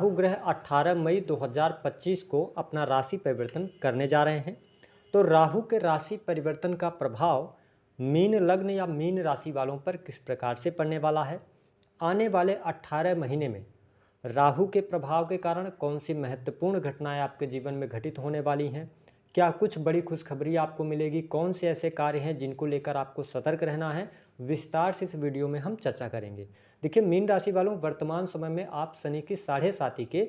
राहु ग्रह 18 मई 2025 को अपना राशि परिवर्तन करने जा रहे हैं। तो राहु के राशि परिवर्तन का प्रभाव मीन लग्न या मीन राशि वालों पर किस प्रकार से पड़ने वाला है, आने वाले 18 महीने में राहु के प्रभाव के कारण कौन सी महत्वपूर्ण घटनाएं आपके जीवन में घटित होने वाली हैं, क्या कुछ बड़ी खुशखबरी आपको मिलेगी, कौन से ऐसे कार्य हैं जिनको लेकर आपको सतर्क रहना है, विस्तार से इस वीडियो में हम चर्चा करेंगे। देखिए मीन राशि वालों, वर्तमान समय में आप शनि की 7.5 के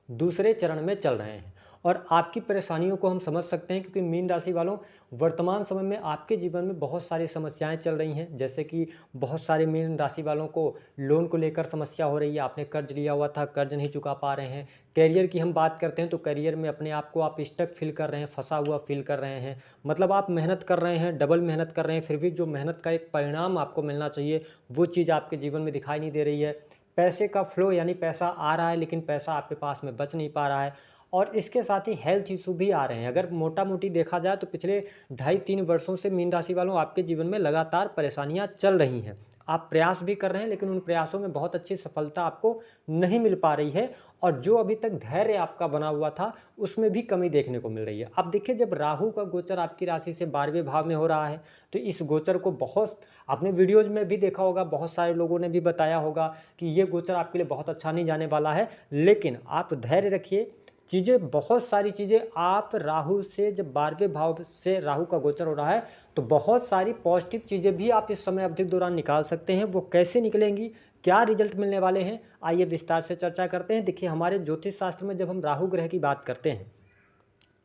दूसरे चरण में चल रहे हैं और आपकी परेशानियों को हम समझ सकते हैं, क्योंकि मीन राशि वालों वर्तमान समय में आपके जीवन में बहुत सारी समस्याएं चल रही हैं। जैसे कि बहुत सारे मीन राशि वालों को लोन को लेकर समस्या हो रही है, आपने कर्ज लिया हुआ था, कर्ज नहीं चुका पा रहे हैं। करियर की हम बात करते हैं तो करियर में अपने आप को आप स्टक फील कर रहे हैं, फंसा हुआ फील कर रहे हैं। मतलब आप मेहनत कर रहे हैं, डबल मेहनत कर रहे हैं, फिर भी जो मेहनत का एक परिणाम आपको मिलना चाहिए वो चीज़ आपके जीवन में दिखाई नहीं दे रही है। पैसे का फ्लो यानी पैसा आ रहा है लेकिन पैसा आपके पास में बच नहीं पा रहा है। और इसके साथ ही हेल्थ इशू भी आ रहे हैं। अगर मोटा मोटी देखा जाए तो पिछले 2.5-3 वर्षों से मीन राशि वालों आपके जीवन में लगातार परेशानियां चल रही हैं। आप प्रयास भी कर रहे हैं लेकिन उन प्रयासों में बहुत अच्छी सफलता आपको नहीं मिल पा रही है और जो अभी तक धैर्य आपका बना हुआ था उसमें भी कमी देखने को मिल रही है। अब देखिए, जब राहु का गोचर आपकी राशि से 12वें भाव में हो रहा है तो इस गोचर को बहुत आपने वीडियोज में भी देखा होगा, बहुत सारे लोगों ने भी बताया होगा कि ये गोचर आपके लिए बहुत अच्छा नहीं जाने वाला है। लेकिन आप धैर्य रखिए, चीज़ें बहुत सारी चीज़ें आप राहु से जब 12वें भाव से राहु का गोचर हो रहा है तो बहुत सारी पॉजिटिव चीज़ें भी आप इस समय अवधि के दौरान निकाल सकते हैं। वो कैसे निकलेंगी, क्या रिजल्ट मिलने वाले हैं, आइए विस्तार से चर्चा करते हैं। देखिए हमारे ज्योतिष शास्त्र में जब हम राहु ग्रह की बात करते हैं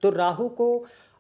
तो राहु को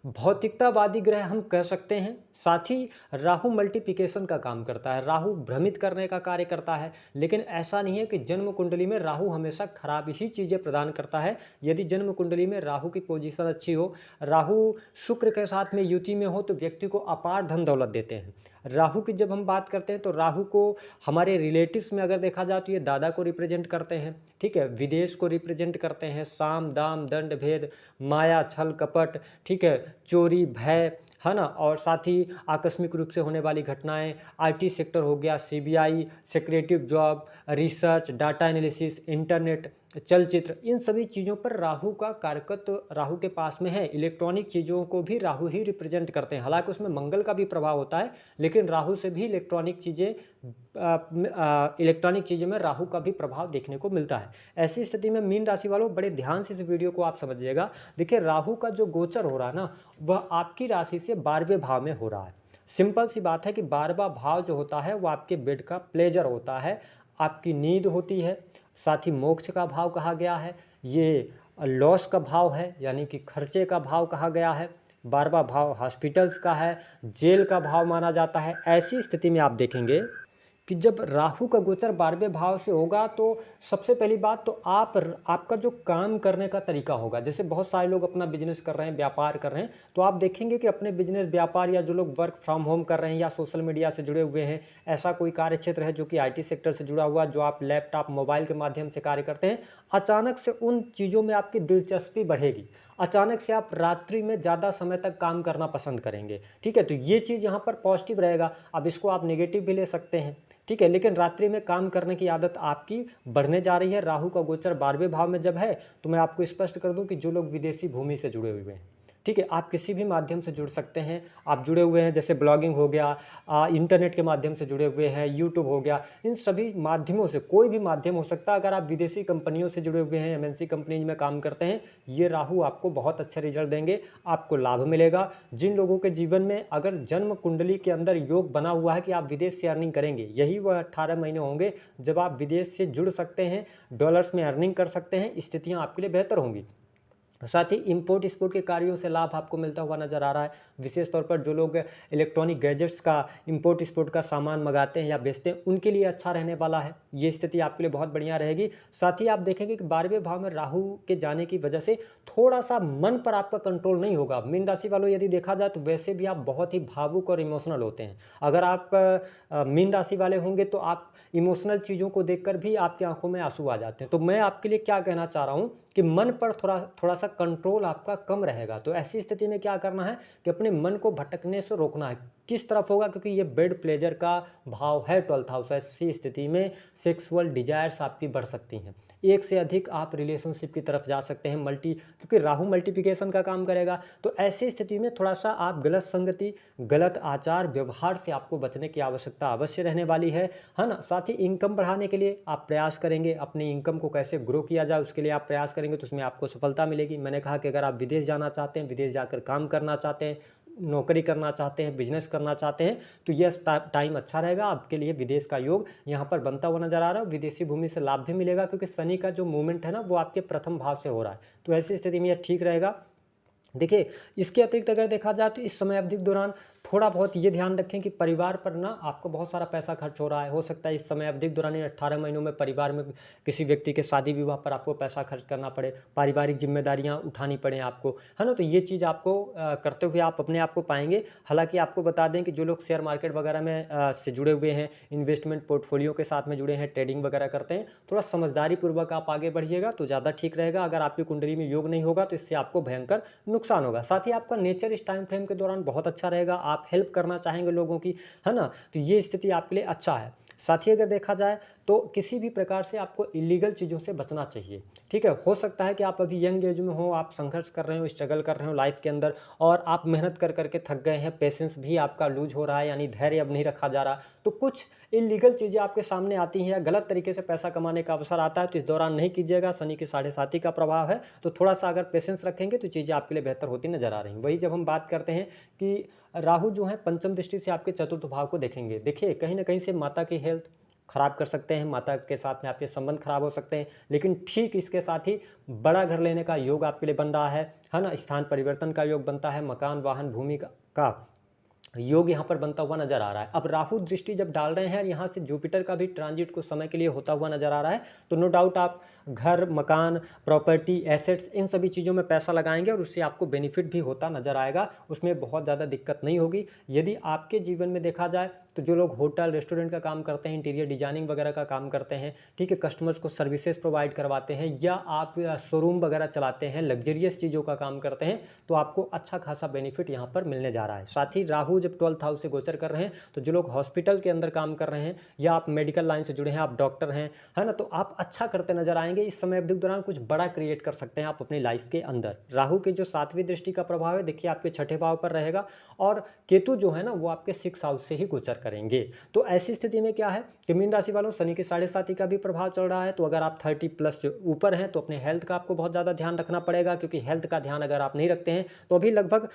भौतिकतावादी ग्रह हम कह सकते हैं। साथ ही राहु मल्टीप्लिकेशन का काम करता है, राहु भ्रमित करने का कार्य करता है। लेकिन ऐसा नहीं है कि जन्म कुंडली में राहु हमेशा खराब ही चीज़ें प्रदान करता है। यदि जन्म कुंडली में राहु की पोजीशन अच्छी हो, राहु शुक्र के साथ में युति में हो तो व्यक्ति को अपार धन दौलत देते हैं। राहु की जब हम बात करते हैं तो राहु को हमारे रिलेटिव्स में अगर देखा जाए तो ये दादा को रिप्रेजेंट करते हैं, ठीक है, विदेश को रिप्रेजेंट करते हैं, साम दाम दंड भेद, माया छल कपट, ठीक है, चोरी भय, है ना, और साथ ही आकस्मिक रूप से होने वाली घटनाएं, आईटी सेक्टर हो गया, CBI, secretive job, research, data analysis, internet, चलचित्र, इन सभी चीज़ों पर राहु का कारकत्व राहु के पास में है। इलेक्ट्रॉनिक चीज़ों को भी राहु ही रिप्रेजेंट करते हैं। हालांकि उसमें मंगल का भी प्रभाव होता है लेकिन राहु से भी इलेक्ट्रॉनिक चीज़ों में राहु का भी प्रभाव देखने को मिलता है। ऐसी स्थिति में मीन राशि वालों बड़े ध्यान से इस वीडियो को आप समझिएगा। देखिए राहु का जो गोचर हो रहा है ना, वह आपकी राशि से 12वें भाव में हो रहा है। सिंपल सी बात है कि 12वां भाव जो होता है वो आपके बेड का प्लेजर होता है, आपकी नींद होती है, साथ ही मोक्ष का भाव कहा गया है, ये लॉस का भाव है यानी कि खर्चे का भाव कहा गया है, 12वां भाव हॉस्पिटल्स का है, जेल का भाव माना जाता है। ऐसी स्थिति में आप देखेंगे कि जब राहु का गोचर 12वें भाव से होगा तो सबसे पहली बात तो आपका जो काम करने का तरीका होगा। जैसे बहुत सारे लोग अपना बिजनेस कर रहे हैं, व्यापार कर रहे हैं, तो आप देखेंगे कि अपने बिजनेस व्यापार या जो लोग वर्क फ्रॉम होम कर रहे हैं या सोशल मीडिया से जुड़े हुए हैं, ऐसा कोई कार्य क्षेत्र है जो कि आईटी सेक्टर से जुड़ा हुआ, जो आप लैपटॉप मोबाइल के माध्यम से कार्य करते हैं, अचानक से उन चीज़ों में आपकी दिलचस्पी बढ़ेगी। अचानक से आप रात्रि में ज़्यादा समय तक काम करना पसंद करेंगे, ठीक है। तो ये चीज़ यहाँ पर पॉजिटिव रहेगा। अब इसको आप नेगेटिव भी ले सकते हैं, ठीक है, लेकिन रात्रि में काम करने की आदत आपकी बढ़ने जा रही है। राहु का गोचर 12वें भाव में जब है तो मैं आपको स्पष्ट कर दूं कि जो लोग विदेशी भूमि से जुड़े हुए हैं, ठीक है, आप किसी भी माध्यम से जुड़ सकते हैं। आप जुड़े हुए हैं, जैसे ब्लॉगिंग हो गया, इंटरनेट के माध्यम से जुड़े हुए हैं, यूट्यूब हो गया, इन सभी माध्यमों से कोई भी माध्यम हो सकता है। अगर आप विदेशी कंपनियों से जुड़े हुए हैं, एमएनसी कंपनीज में काम करते हैं, ये राहु आपको बहुत अच्छे रिजल्ट देंगे, आपको लाभ मिलेगा। जिन लोगों के जीवन में अगर जन्म कुंडली के अंदर योग बना हुआ है कि आप विदेश से अर्निंग करेंगे, यही वह 18 महीने होंगे जब आप विदेश से जुड़ सकते हैं, डॉलर्स में अर्निंग कर सकते हैं, स्थितियाँ आपके लिए बेहतर होंगी। साथ ही इंपोर्ट एक्सपोर्ट के कार्यों से लाभ आपको मिलता हुआ नजर आ रहा है। विशेष तौर पर जो लोग इलेक्ट्रॉनिक गैजेट्स का इंपोर्ट एक्सपोर्ट का सामान मंगाते हैं या बेचते हैं, उनके लिए अच्छा रहने वाला है। ये स्थिति आपके लिए बहुत बढ़िया रहेगी। साथ ही आप देखेंगे कि 12वें भाव में राहु के जाने की वजह से थोड़ा सा मन पर आपका कंट्रोल नहीं होगा। मीन राशि वालों, यदि देखा जाए तो वैसे भी आप बहुत ही भावुक और इमोशनल होते हैं। अगर आप मीन राशि वाले होंगे तो आप इमोशनल चीज़ों को देखकर भी आपकी आंखों में आंसू आ जाते हैं। तो मैं आपके लिए क्या कहना चाह रहा हूँ कि मन पर थोड़ा सा कंट्रोल आपका कम रहेगा। तो ऐसी स्थिति में क्या करना है कि अपने मन को भटकने से रोकना है। किस तरफ होगा, क्योंकि ये बेड प्लेजर का भाव है 12th हाउस। ऐसी स्थिति में सेक्सुअल डिजायर्स आपकी बढ़ सकती हैं, एक से अधिक आप रिलेशनशिप की तरफ जा सकते हैं, क्योंकि राहु मल्टीप्लिकेशन का काम करेगा। तो ऐसी स्थिति में थोड़ा सा आप गलत संगति, गलत आचार व्यवहार से आपको बचने की आवश्यकता अवश्य रहने वाली है ना। साथ ही इनकम बढ़ाने के लिए आप प्रयास करेंगे, अपनी इनकम को कैसे ग्रो किया जाए उसके लिए आप प्रयास करेंगे, तो उसमें आपको सफलता मिलेगी। मैंने कहा कि अगर आप विदेश जाना चाहते हैं, विदेश जाकर काम करना चाहते हैं, नौकरी करना चाहते हैं, बिजनेस करना चाहते हैं, तो यह टाइम अच्छा रहेगा आपके लिए। विदेश का योग यहाँ पर बनता हुआ नजर आ रहा है। विदेशी भूमि से लाभ भी मिलेगा, क्योंकि शनि का जो मूवमेंट है ना वो आपके प्रथम भाव से हो रहा है। तो ऐसी स्थिति में यह ठीक रहेगा। देखिए, इसके अतिरिक्त अगर देखा जाए तो इस समय अवधि के दौरान थोड़ा बहुत ये ध्यान रखें कि परिवार पर ना आपको बहुत सारा पैसा खर्च हो रहा है। हो सकता है इस समय अवधि के दौरान इन 18 महीनों में परिवार में किसी व्यक्ति के शादी विवाह पर आपको पैसा खर्च करना पड़े, पारिवारिक जिम्मेदारियां उठानी पड़े आपको, है ना। तो ये चीज़ आपको करते हुए आप अपने आप को पाएंगे। हालांकि आपको बता दें कि जो लोग शेयर मार्केट वगैरह में से जुड़े हुए हैं, इन्वेस्टमेंट पोर्टफोलियो के साथ में जुड़े हैं, ट्रेडिंग वगैरह करते हैं, थोड़ा समझदारी पूर्वक आप आगे बढ़िएगा तो ज़्यादा ठीक रहेगा। अगर आपकी कुंडली में योग नहीं होगा तो इससे आपको भयंकर नुकसान होगा। साथ ही आपका नेचर इस टाइम फ्रेम के दौरान बहुत अच्छा रहेगा, आप हेल्प करना चाहेंगे लोगों की, है ना। तो ये स्थिति आपके लिए अच्छा है। साथ ही अगर देखा जाए तो किसी भी प्रकार से आपको इलीगल चीज़ों से बचना चाहिए, ठीक है। हो सकता है कि आप अभी यंग एज में हो, आप संघर्ष कर रहे हो, स्ट्रगल कर रहे हो लाइफ के अंदर, और आप मेहनत कर करके थक गए हैं, पेशेंस भी आपका लूज हो रहा है, यानी धैर्य अब नहीं रखा जा रहा। तो कुछ इलीगल चीज़ें आपके सामने आती हैं या गलत तरीके से पैसा कमाने का अवसर आता है, तो इस दौरान नहीं कीजिएगा। शनि की 7.5 का प्रभाव है, तो थोड़ा सा अगर पेशेंस रखेंगे तो चीज़ें आपके लिए बेहतर होती नजर आ रही हैं। वही जब हम बात करते हैं कि राहु जो है पंचम दृष्टि से आपके चतुर्थ भाव को देखेंगे, देखिए कहीं ना कहीं से माता की हेल्थ खराब कर सकते हैं, माता के साथ में आपके संबंध खराब हो सकते हैं। लेकिन ठीक इसके साथ ही बड़ा घर लेने का योग आपके लिए बन रहा है ना। स्थान परिवर्तन का योग बनता है, मकान वाहन भूमि का योग यहाँ पर बनता हुआ नजर आ रहा है। अब राहु दृष्टि जब डाल रहे हैं, यहाँ से जुपिटर का भी ट्रांजिट कुछ समय के लिए होता हुआ नजर आ रहा है, तो नो डाउट आप घर, मकान, प्रॉपर्टी, एसेट्स, इन सभी चीज़ों में पैसा लगाएंगे और उससे आपको बेनिफिट भी होता नजर आएगा। उसमें बहुत ज़्यादा दिक्कत नहीं होगी। यदि आपके जीवन में देखा जाए तो जो लोग होटल रेस्टोरेंट का काम करते हैं, इंटीरियर डिजाइनिंग वगैरह का काम करते हैं, ठीक है, कस्टमर्स को सर्विसेज प्रोवाइड करवाते हैं, या आप शोरूम वगैरह चलाते हैं, लग्जरियस चीज़ों का काम करते हैं, तो आपको अच्छा खासा बेनिफिट यहाँ पर मिलने जा रहा है। साथ ही राहु जब 12th हाउस से गोचर कर रहे हैं, तो जो लोग हॉस्पिटल के अंदर काम कर रहे हैं या आप मेडिकल लाइन से जुड़े हैं, आप डॉक्टर हैं, है ना, तो आप अच्छा करते नजर आएंगे। इस समय अवधि के दौरान कुछ बड़ा क्रिएट कर सकते हैं आप अपनी लाइफ के अंदर। राहु के जो 7वीं दृष्टि का प्रभाव है, देखिए आपके 6ठे भाव पर रहेगा, और केतु जो है ना वो आपके 6th हाउस से ही गोचर करेंगे। तो ऐसी स्थिति में क्या है कि मीन राशि वालों, शनि के 7.5 का भी प्रभाव चल रहा है। तो अगर आप 30+ ऊपर हैं तो अपने हेल्थ का आपको बहुत ज़्यादा ध्यान रखना पड़ेगा, क्योंकि हेल्थ का ध्यान अगर आप नहीं रखते हैं तो अभी लगभग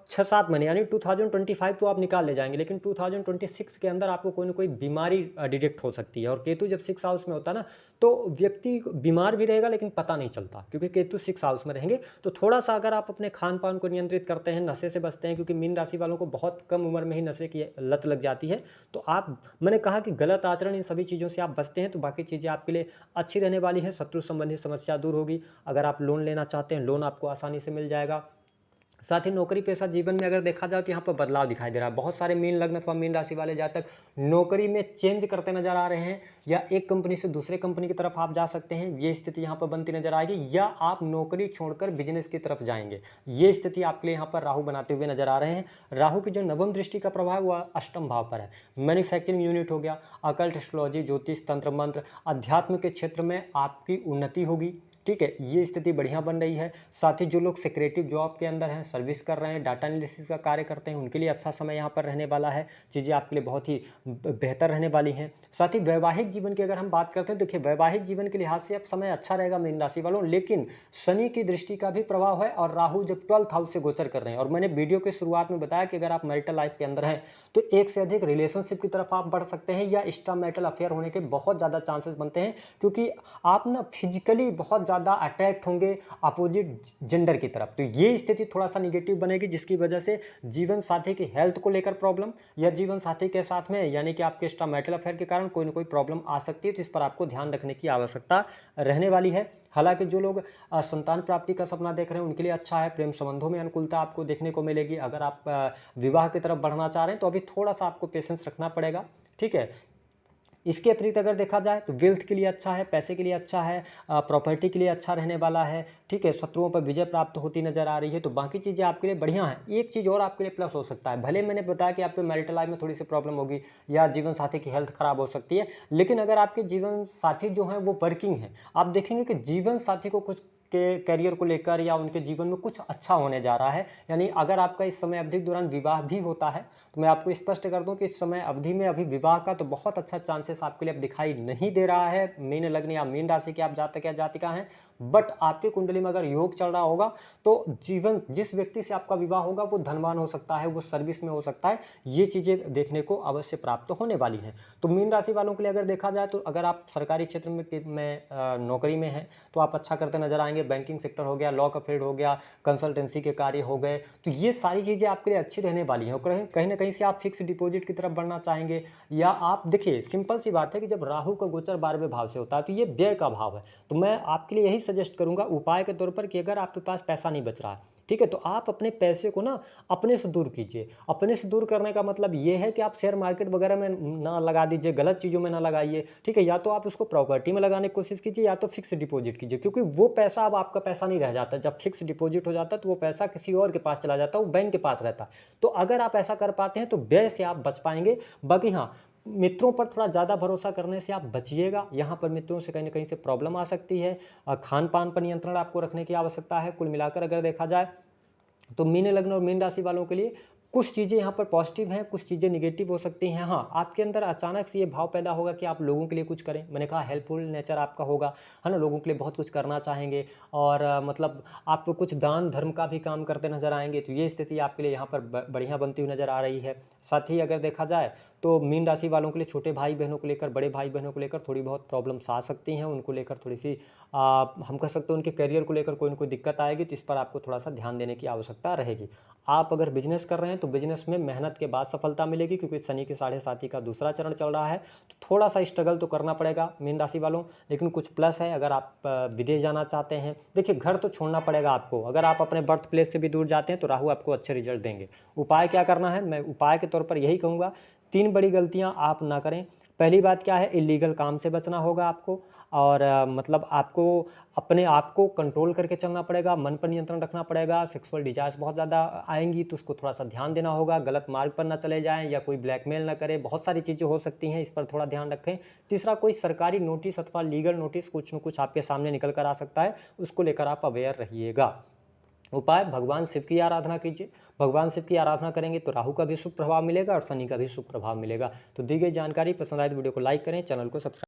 6-7 महीने यानी 2025 तो आप निकाल ले जाएंगे, लेकिन 2026 के अंदर आपको कोई ना कोई बीमारी डिटेक्ट हो सकती है। और केतु जब 6th हाउस में होता है ना, तो व्यक्ति बीमार भी रहेगा लेकिन पता नहीं चलता, क्योंकि केतु 6th हाउस में रहेंगे। तो थोड़ा सा अगर आप अपने खान पान को नियंत्रित करते हैं, नशे से बचते हैं, क्योंकि मीन राशि वालों को बहुत कम उम्र में ही नशे की लत लग जाती है, तो आप, मैंने कहा कि गलत आचरण, इन सभी चीज़ों से आप बचते हैं तो बाकी चीज़ें आपके लिए अच्छी रहने वाली है। शत्रु संबंधी समस्या दूर होगी। अगर आप लोन लेना चाहते हैं, लोन आपको आसानी से मिल जाएगा। साथ ही नौकरी पेशा जीवन में अगर देखा जाए तो यहाँ पर बदलाव दिखाई दे रहा है। बहुत सारे मीन लग्न अथवा मीन राशि वाले जातक नौकरी में चेंज करते नजर आ रहे हैं, या एक कंपनी से दूसरे कंपनी की तरफ आप जा सकते हैं, ये स्थिति यहाँ पर बनती नजर आएगी, या आप नौकरी छोड़कर बिजनेस की तरफ जाएंगे, ये स्थिति आपके लिए यहाँ पर राहु बनाते हुए नजर आ रहे हैं। राहु की जो 9वीं दृष्टि का प्रभाव वह 8म भाव पर है। मैन्युफैक्चरिंग यूनिट हो गया, अकल्ट, एस्ट्रोलॉजी, ज्योतिष, तंत्र मंत्र, अध्यात्म के क्षेत्र में आपकी उन्नति होगी, ठीक है, ये स्थिति बढ़िया बन रही है। साथ ही जो लोग सेक्रेटिव जॉब के अंदर हैं, सर्विस कर रहे हैं, डाटा एनालिसिस का कार्य करते हैं, उनके लिए अच्छा समय यहाँ पर रहने वाला है। चीज़ें आपके लिए बहुत ही बेहतर रहने वाली हैं। साथ ही वैवाहिक जीवन की अगर हम बात करते हैं, देखिए वैवाहिक जीवन के लिहाज से अब समय अच्छा रहेगा मीन राशि वालों, लेकिन शनि की दृष्टि का भी प्रभाव है और राहु जब 12th हाउस से गोचर कर रहे हैं। और मैंने वीडियो के शुरुआत में बताया कि अगर आप मैरिटल लाइफ के अंदर हैं तो एक से अधिक रिलेशनशिप की तरफ आप बढ़ सकते हैं, या एक्स्ट्रा मैरिटल अफेयर होने के बहुत ज़्यादा चांसेस बनते हैं, क्योंकि आप ना फिजिकली बहुत ज़्यादा अट्रैक्ट होंगे अपोजिट जेंडर की तरफ। तो ये स्थिति थोड़ा सा निगेटिव बनेगी, जिसकी वजह से जीवन साथी की हेल्थ को लेकर प्रॉब्लम, या जीवन साथी के साथ में यानी कि आपके एक्स्ट्रा मैरिटल अफेयर के कारण कोई ना कोई प्रॉब्लम आ सकती है। तो इस पर आपको ध्यान रखने की आवश्यकता रहने वाली है। हालांकि जो लोग संतान प्राप्ति का सपना देख रहे हैं उनके लिए अच्छा है, प्रेम संबंधों में अनुकूलता आपको देखने को मिलेगी। अगर आप विवाह की तरफ बढ़ना चाह रहे हैं तो अभी थोड़ा सा आपको पेशेंस रखना पड़ेगा, ठीक है। इसके अतिरिक्त अगर देखा जाए तो वेल्थ के लिए अच्छा है, पैसे के लिए अच्छा है, प्रॉपर्टी के लिए अच्छा रहने वाला है, ठीक है। शत्रुओं पर विजय प्राप्त होती नजर आ रही है, तो बाकी चीज़ें आपके लिए बढ़िया हैं। एक चीज़ और आपके लिए प्लस हो सकता है, भले मैंने बताया कि आपके मैरिटल लाइफ में थोड़ी सी प्रॉब्लम होगी या जीवन साथी की हेल्थ खराब हो सकती है, लेकिन अगर आपके जीवन साथी जो हैं वो वर्किंग हैं, आप देखेंगे कि जीवन साथी को कुछ के करियर को लेकर या उनके जीवन में कुछ अच्छा होने जा रहा है। यानी अगर आपका इस समय अवधि के दौरान विवाह भी होता है, तो मैं आपको स्पष्ट कर दूं कि इस समय अवधि में अभी विवाह का तो बहुत अच्छा चांसेस आपके लिए अब दिखाई नहीं दे रहा है। मीन लग्न या मीन राशि के आप जातक या जातिका हैं, बट आपकी कुंडली में अगर योग चल रहा होगा तो जीवन जिस व्यक्ति से आपका विवाह होगा वो धनवान हो सकता है, वो सर्विस में हो सकता है। ये चीज़ें देखने को अवश्य प्राप्त होने वाली हैं। तो मीन राशि वालों के लिए अगर देखा जाए तो अगर आप सरकारी क्षेत्र में नौकरी में हैं तो आप अच्छा करते नजर आएंगे। बैंकिंग सेक्टर हो गया, लॉ का फील्ड हो गया, कंसल्टेंसी के कार्य हो गए, तो ये सारी चीज़ें आपके लिए अच्छी रहने वाली हैं। और कहीं ना कहीं से आप फिक्स डिपॉजिट की तरफ बढ़ना चाहेंगे, या आप देखिए सिंपल सी बात है कि जब राहु का गोचर 12वें भाव से होता है तो ये व्यय का भाव है। तो मैं आपके लिए यही सजेस्ट करूंगा उपाय के तौर पर कि अगर आपके पास पैसा नहीं बच रहा है, ठीक है, तो आप अपने पैसे को ना अपने से दूर कीजिए। अपने से दूर करने का मतलब ये है कि आप शेयर मार्केट वगैरह में ना लगा दीजिए, गलत चीज़ों में ना लगाइए, ठीक है। या तो आप उसको प्रॉपर्टी में लगाने की कोशिश कीजिए या तो फिक्स डिपॉजिट कीजिए, क्योंकि वो पैसा अब आपका पैसा नहीं रह जाता। जब फिक्स डिपॉजिट हो जाता है तो वो पैसा किसी और के पास चला जाता है, वो बैंक के पास रहता है। तो अगर आप ऐसा कर पाते हैं तो व्यय से आप बच पाएंगे। बाकी हाँ, मित्रों पर थोड़ा ज़्यादा भरोसा करने से आप बचिएगा। यहाँ पर मित्रों से कहीं ना कहीं से प्रॉब्लम आ सकती है। खान पान पर नियंत्रण आपको रखने की आवश्यकता है। कुल मिलाकर अगर देखा जाए तो मीन लग्न और मीन राशि वालों के लिए कुछ चीज़ें यहाँ पर पॉजिटिव हैं, कुछ चीज़ें निगेटिव हो सकती हैं। हाँ, आपके अंदर अचानक से ये भाव पैदा होगा कि आप लोगों के लिए कुछ करें। मैंने कहा हेल्पफुल नेचर आपका होगा, है ना, लोगों के लिए बहुत कुछ करना चाहेंगे, और मतलब आप कुछ दान धर्म का भी काम करते नजर आएंगे। तो ये स्थिति आपके लिए यहाँ पर बढ़िया बनती हुई नजर आ रही है। साथ ही अगर देखा जाए तो मीन राशि वालों के लिए छोटे भाई बहनों को लेकर, बड़े भाई बहनों को लेकर थोड़ी बहुत प्रॉब्लम्स आ सकती हैं। उनको लेकर थोड़ी सी हम कह सकते हैं उनके करियर को लेकर कोई ना कोई दिक्कत आएगी, तो इस पर आपको थोड़ा सा ध्यान देने की आवश्यकता रहेगी। आप अगर बिजनेस कर रहे हैं तो बिजनेस में मेहनत के बाद सफलता मिलेगी, क्योंकि शनि के 7.5 का दूसरा चरण चल रहा है। तो थोड़ा सा स्ट्रगल तो करना पड़ेगा मीन राशि वालों, लेकिन कुछ प्लस है। अगर आप विदेश जाना चाहते हैं, देखिए घर तो छोड़ना पड़ेगा आपको। अगर आप अपने बर्थ प्लेस से भी दूर जाते हैं तो राहु आपको अच्छे रिजल्ट देंगे। उपाय क्या करना है, मैं उपाय के तौर पर यही कहूँगा, 3 बड़ी गलतियाँ आप ना करें। पहली बात क्या है, इलीगल काम से बचना होगा आपको, और मतलब आपको अपने आप को कंट्रोल करके चलना पड़ेगा, मन पर नियंत्रण रखना पड़ेगा। सेक्सुअल डिजायर्स बहुत ज़्यादा आएंगी तो उसको थोड़ा सा ध्यान देना होगा। गलत मार्ग पर ना चले जाएं या कोई ब्लैकमेल ना करे, बहुत सारी चीज़ें हो सकती हैं, इस पर थोड़ा ध्यान रखें। तीसरा, कोई सरकारी नोटिस अथवा लीगल नोटिस कुछ न कुछ आपके सामने निकल कर आ सकता है, उसको लेकर आप अवेयर रहिएगा। उपाय, भगवान शिव की आराधना कीजिए। भगवान शिव की आराधना करेंगे तो राहु का भी शुभ प्रभाव मिलेगा और शनि का भी शुभ प्रभाव मिलेगा। तो दी गई जानकारी पसंद आए तो वीडियो को लाइक करें, चैनल को सब्सक्राइब